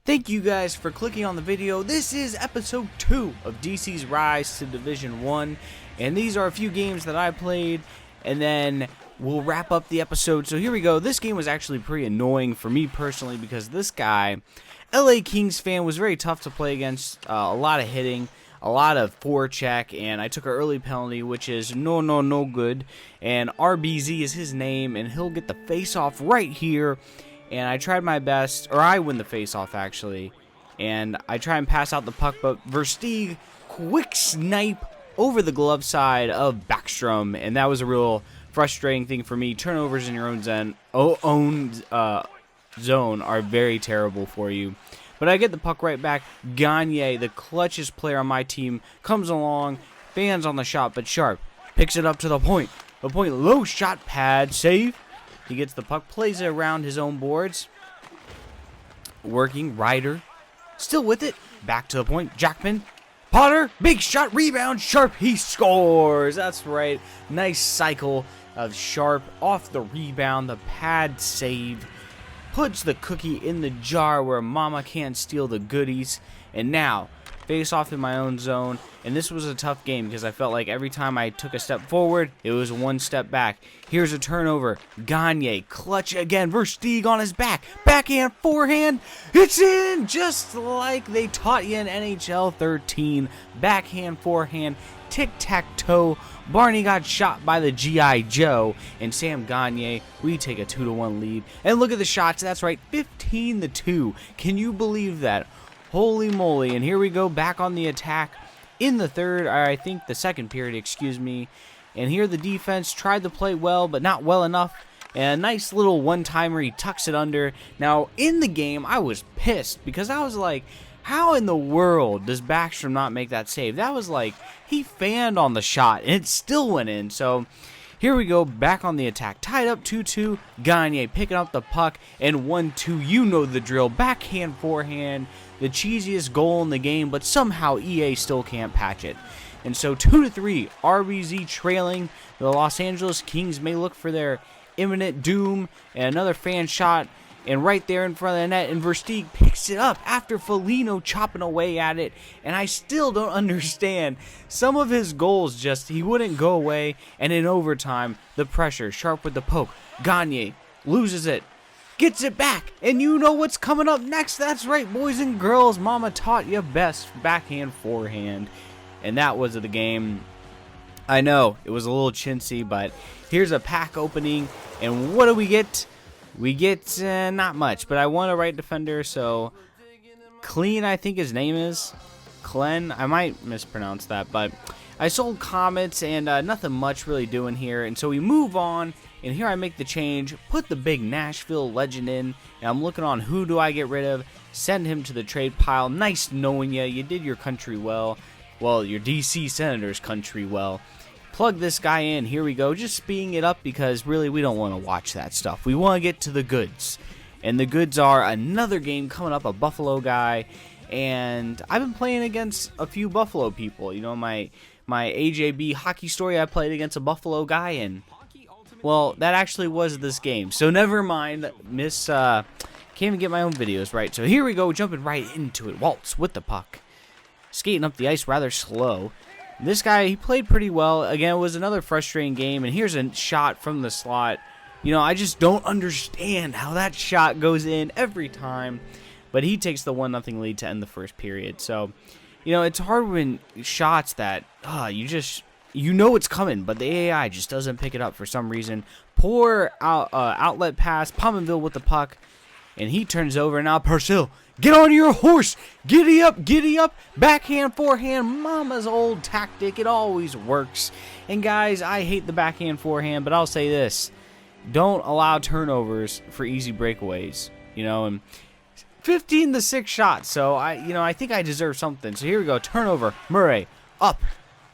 Thank you guys for clicking on the video. This is episode 2 of DC's Rise to Division 1, and these are a few games that I played, and then we'll wrap up the episode. So here we go. This game was actually pretty annoying for me personally because this guy, LA Kings fan, was very tough to play against. A lot of hitting, a lot of forecheck, and I took an early penalty, which is no good, and RBZ is his name, and he'll get the face-off right here. And I tried my best, or I win the face-off actually, and I try and pass out the puck, but Versteeg quick snipe over the glove side of Backstrom, and that was a real frustrating thing for me. Turnovers in your own zone are very terrible for you. But I get the puck right back. Gagne, the clutchest player on my team, comes along, fans on the shot, but Sharp picks it up to the point. The point, low shot pad, save. He gets the puck, plays it around his own boards. Working, Ryder, still with it. Back to the point, Jackman. Potter, big shot, rebound, Sharp, he scores. That's right, nice cycle of Sharp off the rebound. The pad saved. Puts the cookie in the jar where mama can't steal the goodies. And now, face off in my own zone. And this was a tough game because I felt like every time I took a step forward, it was one step back. Here's a turnover. Gagne, clutch again. Versteeg on his back. Backhand, forehand. It's in! Just like they taught you in NHL 13. Backhand, forehand, tic-tac-toe. Barney got shot by the G.I. Joe. And Sam Gagne, we take a 2-1 lead. And look at the shots. That's right, 15-2. Can you believe that? Holy moly. And here we go back on the attack in the third, or I think the second period, excuse me. And here the defense tried to play well, but not well enough. And a nice little one-timer, he tucks it under. Now, in the game, I was pissed because I was like, how in the world does Backstrom not make that save? That was like, he fanned on the shot, and it still went in. So here we go, back on the attack. Tied up 2-2. Gagne picking up the puck, and 1-2. You know the drill. Backhand, forehand. The cheesiest goal in the game, but somehow EA still can't patch it. And so 2-3, RBZ trailing. The Los Angeles Kings may look for their imminent doom. And another fan shot, and right there in front of the net, and Versteeg picks it up after Foligno chopping away at it. And I still don't understand. Some of his goals just, he wouldn't go away. And in overtime, the pressure, Sharp with the poke. Gagne loses it. Gets it back, and you know what's coming up next. That's right, boys and girls. Mama taught you best. Backhand, forehand. And that was the game. I know, it was a little chintzy, but here's a pack opening. And what do we get? We get not much, but I won a right defender, so Clean, I think his name is. Clen, I might mispronounce that, but I sold Comets, and nothing much really doing here. And so we move on. And here I make the change, put the big Nashville legend in, and I'm looking on who do I get rid of, send him to the trade pile. Nice knowing you. You did your country well. Well, your DC Senators country well. Plug this guy in. Here we go. Just speeding it up because really we don't want to watch that stuff. We want to get to the goods. And the goods are another game coming up, a Buffalo guy. And I've been playing against a few Buffalo people. You know, my AJB hockey story, I played against a Buffalo guy, and well, that actually was this game. So never mind. Can't even get my own videos right. So here we go, jumping right into it. Waltz with the puck. Skating up the ice rather slow. This guy, he played pretty well. Again, it was another frustrating game. And here's a shot from the slot. You know, I just don't understand how that shot goes in every time. But he takes the 1-0 lead to end the first period. So, you know, it's hard when shots that, you know it's coming, but the AI just doesn't pick it up for some reason. Poor outlet pass. Pominville with the puck. And he turns over. Now Purcell, get on your horse. Giddy up, giddy up. Backhand, forehand. Mama's old tactic. It always works. And guys, I hate the backhand, forehand, but I'll say this. Don't allow turnovers for easy breakaways. You know, and 15-6 shots. So, I think I deserve something. So here we go. Turnover. Murray up.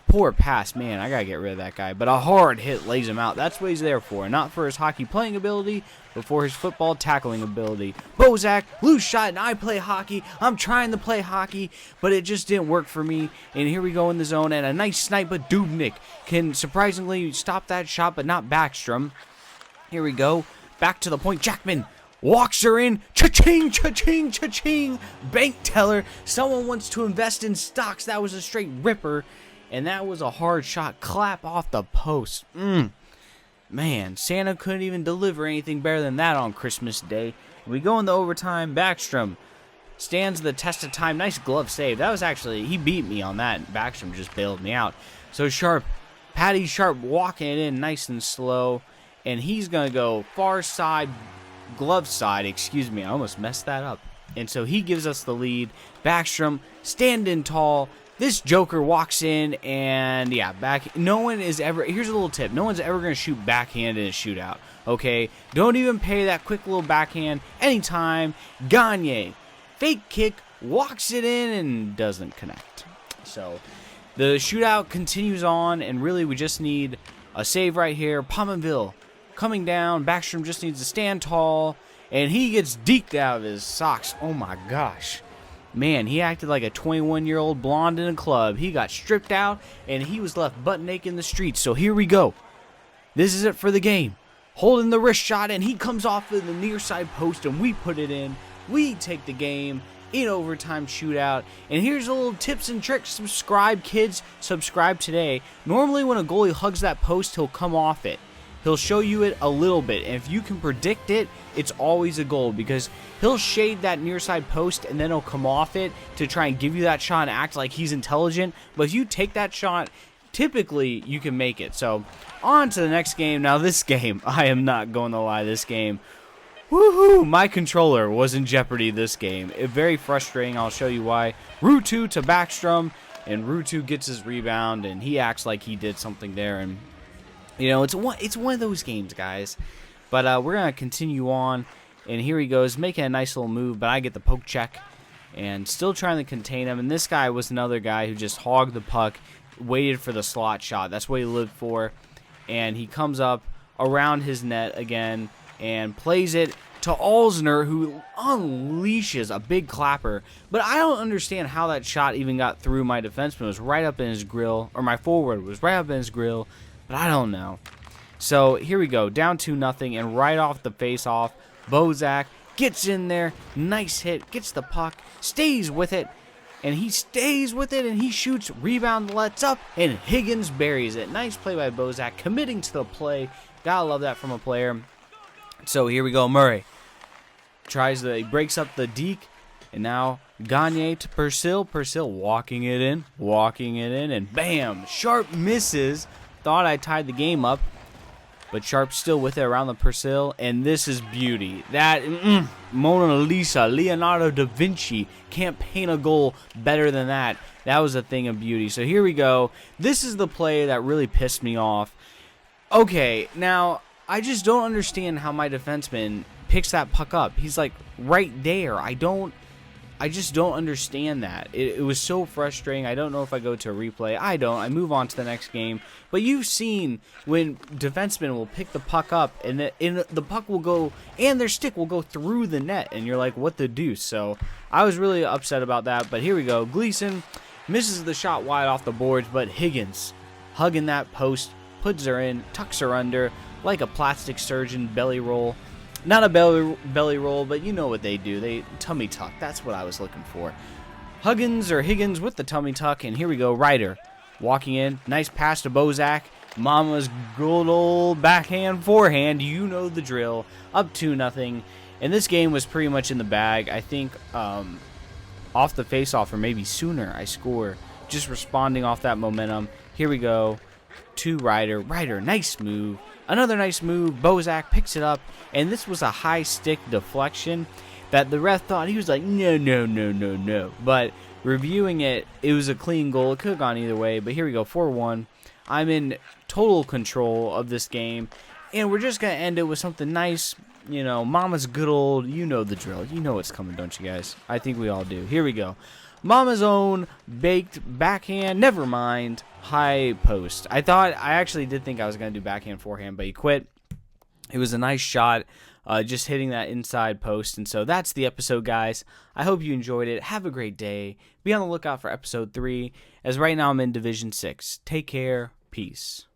Poor pass, man, I gotta get rid of that guy. But a hard hit lays him out. That's what he's there for. Not for his hockey playing ability, but for his football tackling ability. Bozak, loose shot, and I play hockey. I'm trying to play hockey, but it just didn't work for me. And here we go in the zone, and a nice snipe, but Dubnik can surprisingly stop that shot, but not Backstrom. Here we go. Back to the point. Jackman walks her in, cha-ching, cha-ching, cha-ching, bank teller. Someone wants to invest in stocks. That was a straight ripper, and that was a hard shot. Clap off the post. Man, Santa couldn't even deliver anything better than that on Christmas Day. We go into overtime. Backstrom stands the test of time. Nice glove save. That was actually, he beat me on that. Backstrom just bailed me out. So Sharp, Patty Sharp walking it in nice and slow, and he's going to go far side, glove side, excuse me. I almost messed that up. And so he gives us the lead. Backstrom standing tall. This joker walks in, and yeah, no one is ever, here's a little tip, no one's ever going to shoot backhand in a shootout, okay? Don't even pay that quick little backhand anytime. Gagne, fake kick, walks it in, and doesn't connect. So the shootout continues on, and really we just need a save right here. Pominville coming down, Backstrom just needs to stand tall, and he gets deked out of his socks. Oh my gosh. Man, he acted like a 21-year-old blonde in a club. He got stripped out, and he was left butt naked in the streets. So here we go. This is it for the game. Holding the wrist shot, and he comes off of the near side post, and we put it in. We take the game in overtime shootout. And here's a little tips and tricks. Subscribe, kids. Subscribe today. Normally when a goalie hugs that post, he'll come off it. He'll show you it a little bit, and if you can predict it, it's always a goal, because he'll shade that near side post and then he'll come off it to try and give you that shot and act like he's intelligent. But if you take that shot, typically you can make it. So on to the next game. Now this game, I am not going to lie, this game, woohoo, my controller was in jeopardy this game. Very frustrating. I'll show you why. Ruutu to Backstrom, and Ruutu gets his rebound, and he acts like he did something there, and you know, it's one of those games, guys. But we're going to continue on. And here he goes, making a nice little move. But I get the poke check. And still trying to contain him. And this guy was another guy who just hogged the puck. Waited for the slot shot. That's what he lived for. And he comes up around his net again. And plays it to Alsner, who unleashes a big clapper. But I don't understand how that shot even got through my defenseman. It was right up in his grill. Or my forward was right up in his grill. But I don't know. So here we go, down 2-0, and right off the face-off, Bozak gets in there, nice hit, gets the puck, stays with it, and he shoots, rebound, lets up, and Higgins buries it. Nice play by Bozak, committing to the play. Gotta love that from a player. So here we go, Murray he breaks up the deke, and now Gagne to Purcell walking it in, and bam, Sharp misses. Thought I tied the game up, but Sharp's still with it around the Purcell, and this is beauty. That Mona Lisa, Leonardo da Vinci can't paint a goal better than that. That was a thing of beauty. So here we go. This is the play that really pissed me off. Okay, now I just don't understand how my defenseman picks that puck up. He's like right there. I just don't understand that. It was so frustrating. I don't know if I go to a replay. I move on to the next game. But you've seen when defensemen will pick the puck up, and the puck will go, and their stick will go through the net, and you're like, what the deuce? So I was really upset about that. But here we go. Gleason misses the shot wide off the boards, but Higgins hugging that post, puts her in, tucks her under like a plastic surgeon belly roll. Not a belly roll, but you know what they do. They tummy tuck. That's what I was looking for. Higgins with the tummy tuck, and here we go. Ryder walking in. Nice pass to Bozak. Mama's good old backhand, forehand. You know the drill. Up 2-0. And this game was pretty much in the bag. I think off the face-off, or maybe sooner, I score. Just responding off that momentum. Here we go. To Ryder. Ryder, nice move. Another nice move. Bozak picks it up, and this was a high stick deflection that the ref thought, he was like, no. But reviewing it, it was a clean goal. It could have gone either way, but here we go, 4-1. I'm in total control of this game, and we're just going to end it with something nice. You know, Mama's good old, you know the drill. You know what's coming, don't you guys? I think we all do. Here we go. Mama's own baked backhand, never mind, high post. I actually did think I was going to do backhand, forehand, but he quit. It was a nice shot, just hitting that inside post. And so that's the episode, guys. I hope you enjoyed it. Have a great day. Be on the lookout for episode 3, as right now I'm in Division 6. Take care. Peace.